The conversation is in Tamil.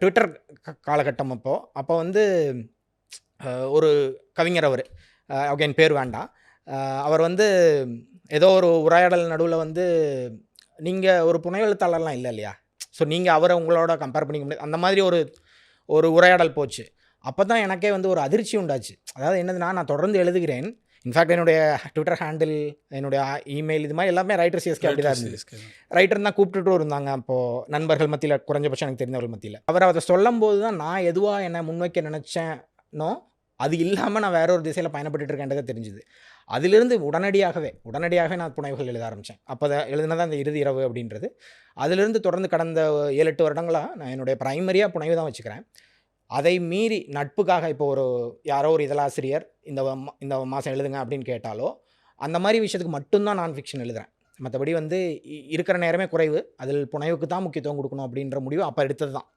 ட்விட்டர் காலகட்டம் அப்போ வந்து ஒரு கவிஞர் அவர், அகைன் பேர் வேண்டாம். அவர் வந்து ஏதோ ஒரு உரையாடல் நடுவில் வந்து, நீங்கள் ஒரு புனை எழுத்தாளர்லாம் இல்லை இல்லையா, ஸோ நீங்கள் அவரை உங்களோட கம்பேர் பண்ணிக்க முடியாது, அந்த மாதிரி ஒரு உரையாடல் போச்சு. அப்போ தான் எனக்கே வந்து ஒரு அதிர்ச்சி உண்டாச்சு. அதாவது என்னதுன்னா, நான் தொடர்ந்து எழுதுகிறேன். இன்ஃபேக்ட் என்னுடைய ட்விட்டர் ஹேண்டில், என்னுடைய இமெயில், இது மாதிரி எல்லாமே ரைட்டர் சிஎஸ்கே அப்படி தான் இருந்தது. ரைட்டர் தான் கூப்பிட்டுட்டும் இருந்தாங்க அப்போது, நண்பர்கள் மத்தியில், குறைஞ்சபட்சம் எனக்கு தெரிந்தவர்கள் மத்தியில். அவர் அதை சொல்லும் போது தான் நான் எதுவாக என்ன முன்வைக்க நினச்சேனோ அது இல்லாமல் நான் வேற ஒரு திசையில் பயணப்பட்டு இருக்கேன்றதை தெரிஞ்சுது. அதிலிருந்து உடனடியாகவே நான் புனைவுகள் எழுத ஆரம்பித்தேன். அப்போ எழுதினதான் அந்த இறுதி இரவு அப்படின்றது. அதிலிருந்து தொடர்ந்து கடந்த 7-8 வருடங்களாக நான் என்னுடைய ப்ரைமரியாக புனைவு தான் வச்சுக்கிறேன். அதை மீறி நட்புக்காக இப்போ யாரோ ஒரு இதழாசிரியர் இந்த மாதம் எழுதுங்க அப்படின்னு கேட்டாலோ, அந்த மாதிரி விஷயத்துக்கு மட்டும்தான் நான் ஃபிக்ஷன் எழுதுகிறேன். மற்றபடி வந்து இருக்கிற நேரமே குறைவு, அதில் புனைவுக்கு தான் முக்கியத்துவம் கொடுக்கணும் அப்படின்ற முடிவு அப்போ எடுத்தது தான்.